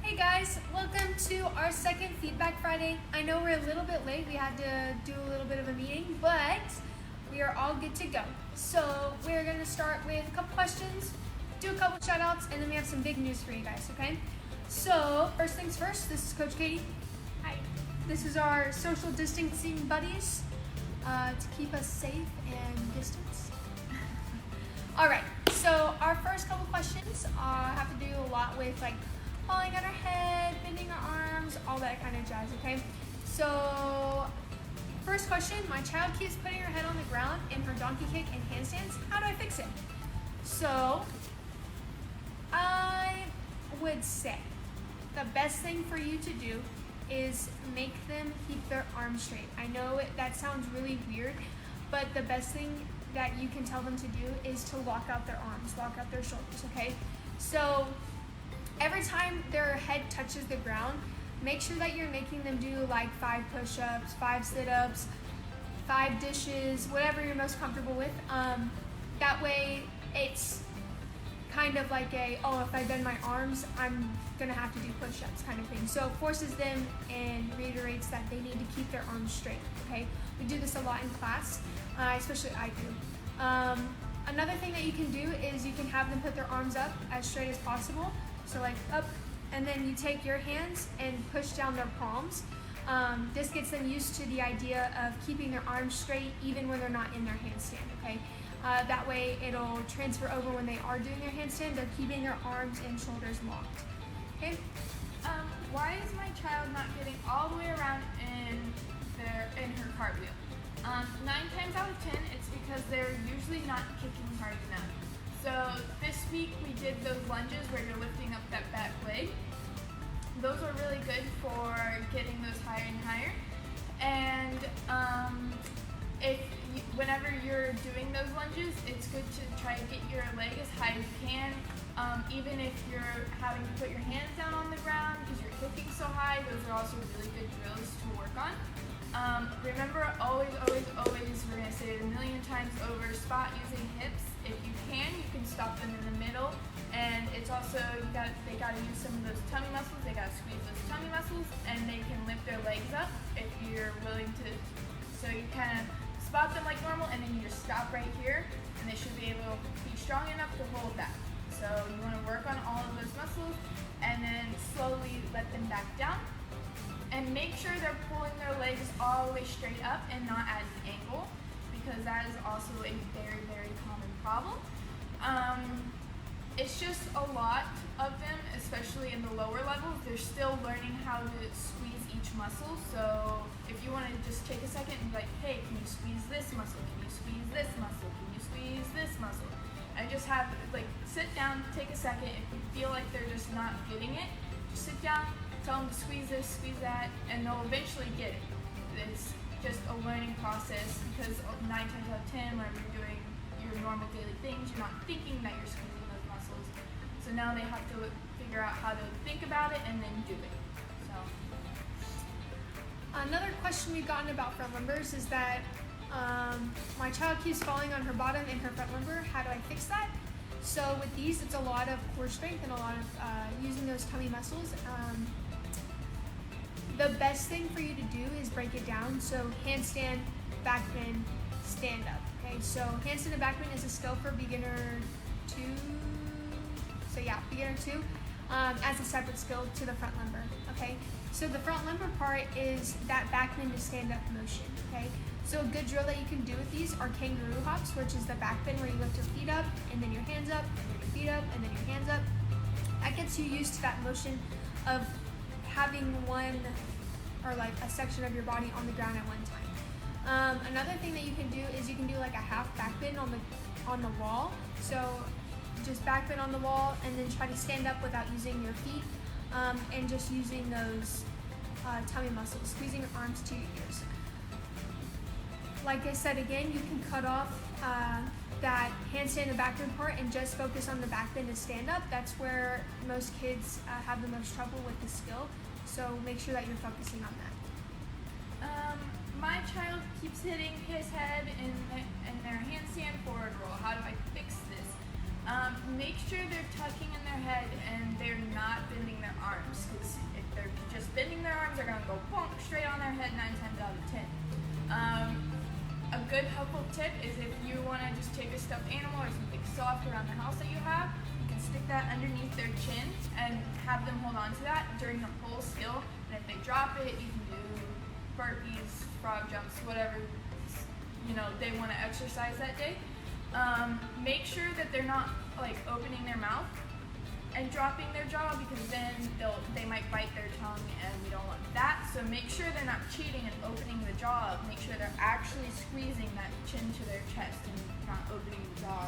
Hey guys, welcome to our second Feedback Friday. I know we're a little bit late. We had to do a little bit of a meeting, but we are all good to go. So we're going to start with a couple questions, do a couple shout outs, and then we have some big news for you guys, okay? So first things first, this is Coach Katie. Hi. This is our social distancing buddies to keep us safe and distance. All right, so our first couple questions have to do a lot with like falling on our head, bending our arms, all that kind of jazz, okay? So, first question, my child keeps putting her head on the ground in her donkey kick and handstands. How do I fix it? So, I would say the best thing for you to do is make them keep their arms straight. I know that sounds really weird, but the best thing that you can tell them to do is to lock out their arms, lock out their shoulders, okay? So, every time their head touches the ground, make sure that you're making them do like 5 push-ups, 5 sit-ups, 5 dishes, whatever you're most comfortable with. That way it's kind of like if I bend my arms, I'm gonna have to do push-ups kind of thing. So it forces them and reiterates that they need to keep their arms straight, okay? We do this a lot in class, especially I do. Another thing that you can do is you can have them put their arms up as straight as possible. So like up, and then you take your hands and push down their palms. This gets them used to the idea of keeping their arms straight even when they're not in their handstand, okay? That way it'll transfer over when they are doing their handstand, they're keeping their arms and shoulders locked, okay? Why is my child not getting all the way around in her cartwheel? 9 times out of 10, it's because they're usually not kicking hard enough. So this week we did those lunges where you're lifting up that back leg. Those are really good for getting those higher and higher. And whenever you're doing those lunges, it's good to try to get your leg as high as you can. Even if you're having to put your hands down on the ground because you're kicking so high, those are also really good drills to work on. Remember, always, we're going to say it a million times over, spot using hips. If you can stop them in the middle. And it's also, they got to use some of those tummy muscles. They got to squeeze those tummy muscles, and they can lift their legs up if you're willing to. So you kind of spot them like normal, and then you just stop right here, and they should be able to be strong enough to hold that. So you want to work on all of those muscles, and then slowly let them back down. And make sure they're pulling their legs all the way straight up and not at an angle, because that is also a very, very common problem. It's just a lot of them, especially in the lower levels. They're still learning how to squeeze each muscle. So if you want to just take a second and be like, hey, can you squeeze this muscle? Can you squeeze this muscle? Can you squeeze this muscle? And just have, sit down, take a second. If you feel like they're just not getting it, just sit down, tell them to squeeze this, squeeze that, and they'll eventually get it. It's just a learning process because 9 times out of 10, when you're doing your normal daily things, you're not thinking that you're squeezing those muscles. So now they have to figure out how to think about it and then do it. So Another question we've gotten about front limbers is that my child keeps falling on her bottom and her front limber. How do I fix that? So with these, it's a lot of core strength and a lot of using those tummy muscles. The best thing for you to do is break it down. So handstand, back bend, stand up. Okay, so handstand and back bend is a skill for beginner 2. So yeah, beginner 2 as a separate skill to the front limber. Okay, so the front limber part is that back bend to stand up motion. Okay, so a good drill that you can do with these are kangaroo hops, which is the back bend where you lift your feet up and then your hands up, and then your feet up, and then your hands up. That gets you used to that motion of having one or like a section of your body on the ground at one time. Another thing that you can do is you can do like a half back bend on the wall. So just back bend on the wall and then try to stand up without using your feet and just using those tummy muscles, squeezing your arms to your ears. Like I said again, you can cut off that handstand and back bend part and just focus on the back bend to stand up. That's where most kids have the most trouble with the skill. So make sure that you're focusing on that. My child keeps hitting his head in their handstand forward roll. How do I fix this? Make sure they're tucking in their head and they're not bending their arms, because if they're just bending their arms, they're going to go bonk straight on their head 9 times out of 10. A good helpful tip is if you want to just take a stuffed animal or something soft around the house that you have, you can stick that underneath their chin and have them hold on to that during the whole skill. And if they drop it, you can do burpees, frog jumps, whatever they want to exercise that day. Make sure that they're not like opening their mouth and dropping their jaw, because then they might bite their tongue, and we don't want that. So make sure they're not cheating and opening the jaw. Make sure they're actually squeezing that chin to their chest and not opening the jaw.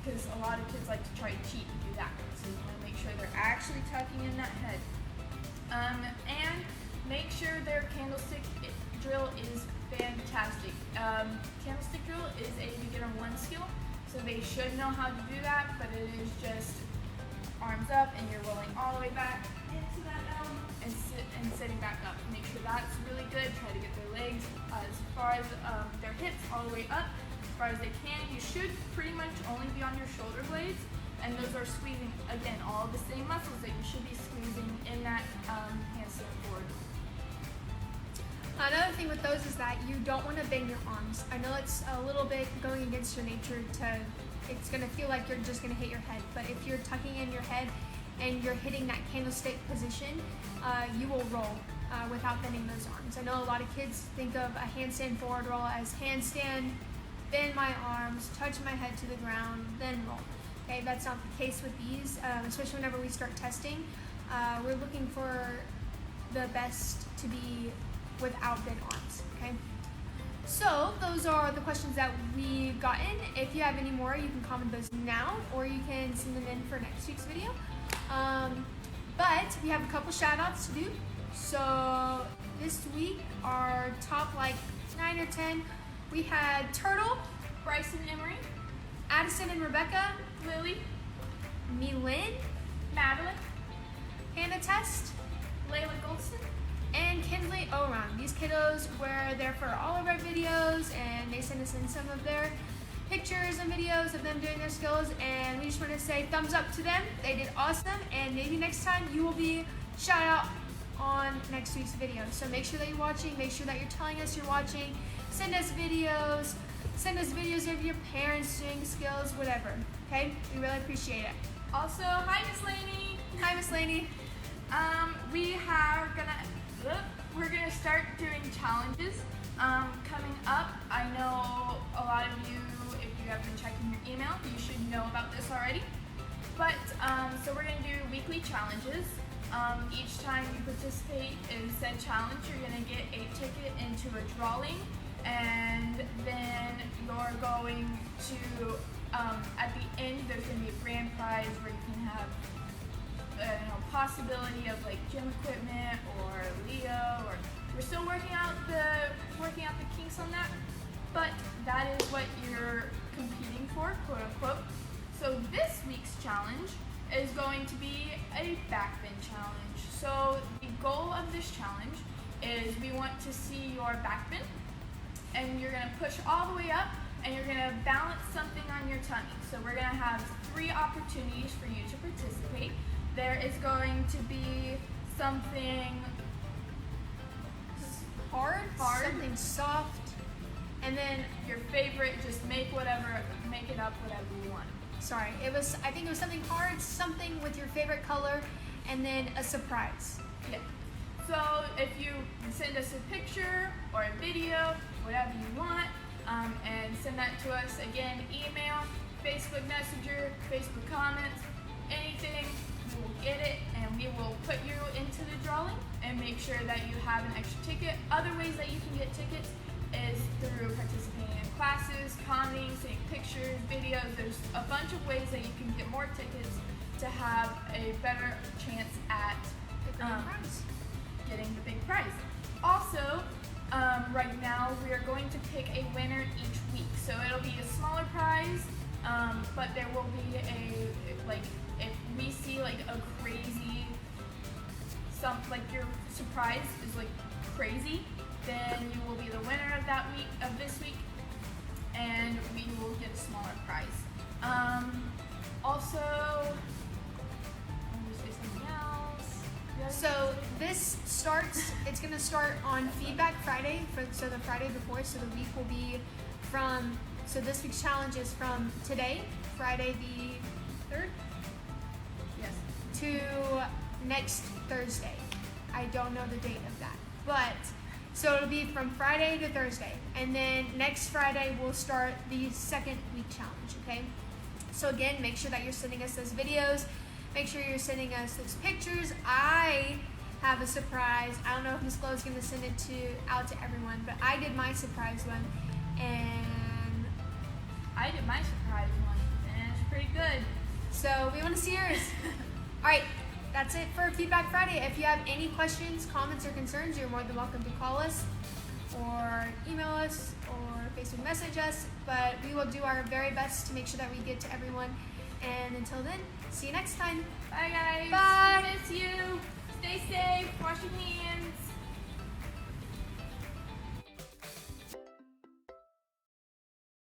Because a lot of kids like to try to cheat and do that. So you want to make sure they're actually tucking in that head. And make sure their candlestick drill is fantastic. Candlestick drill is a beginner 1 skill, so they should know how to do that, but it is just arms up and you're rolling all the way back into that elbow and sitting back up. Make sure that's really good. Try to get their legs as far as their hips all the way up as far as they can. You should pretty much only be on your shoulder blades, and those are squeezing, again, all the same muscles that you should be squeezing in that handstand forward. Another thing with those is that you don't want to bend your arms. I know it's a little bit going against your nature it's going to feel like you're just going to hit your head, but if you're tucking in your head and you're hitting that candlestick position, you will roll without bending those arms. I know a lot of kids think of a handstand forward roll as handstand, bend my arms, touch my head to the ground, then roll. Okay, that's not the case with these, especially whenever we start testing. We're looking for the best to be without bent arms, okay? So those are the questions that we've gotten. If you have any more, you can comment those now, or you can send them in for next week's video. But we have a couple shout outs to do. So this week, our top 9 or 10, we had Turtle, Bryson Emery, Addison and Rebecca, Lily, Milyn, Madeline, Hannah Test, Layla Goldston, and Kinsley Oran. These kiddos were there for all of our videos, and they sent us in some of their pictures and videos of them doing their skills, and we just want to say thumbs up to them. They did awesome, and maybe next time you will be shout out on next week's video. So make sure that you're watching, make sure that you're telling us you're watching, send us videos of your parents doing skills, whatever, okay? We really appreciate it. Also, hi Miss Laney. Hi Miss Laney. We're gonna start doing challenges coming up. I know a lot of you, if you have been checking your email, you should know about this already. But so we're gonna do weekly challenges. Each time you participate in said challenge, you're gonna get a ticket into a drawing, and then you're going to at the end there's gonna be a grand prize where you can have possibility of gym equipment or Leo, or we're still working out the kinks on that, but that is what you're competing for, quote unquote. So this week's challenge is going to be a back bend challenge. So the goal of this challenge is we want to see your back bend, and you're gonna push all the way up, and you're gonna balance something on your tummy. So we're gonna have 3 opportunities for you to participate. There is going to be something hard, something soft, and then your favorite. Just make it up whatever you want. Sorry, I think it was something hard, something with your favorite color, and then a surprise. Yeah. So if you send us a picture or a video, whatever you want, and send that to us, again, email, Facebook Messenger, Facebook comments, anything, we will get it, and we will put you into the drawing and make sure that you have an extra ticket. Other ways that you can get tickets is through participating in classes, commenting, sending pictures, videos. There's a bunch of ways that you can get more tickets to have a better chance at getting the big prize. Also, right now we are going to pick a winner each week. So it'll be a smaller prize, but there will be if we see a crazy, your surprise is crazy, then you will be the winner of this week, and we will get a smaller prize. Also, I'm going to say something else. So this starts, it's going to start on Feedback Friday, so the Friday before, so the week will be from, so this week's challenge is from today, Friday the 3rd, Yes. to next Thursday. I don't know the date of that, but so it'll be from Friday to Thursday, and then next Friday we'll start the second week challenge, okay? So again, make sure that you're sending us those videos, make sure you're sending us those pictures. I have a surprise. I don't know if Miss Chloe is going to send it out to everyone, but I did my surprise one, and I did my surprise one, and it's pretty good. so we want to see yours. All right, that's it for Feedback Friday. If you have any questions, comments, or concerns, you're more than welcome to call us or email us or Facebook message us, but we will do our very best to make sure that we get to everyone. And until then, see you next time. Bye, guys.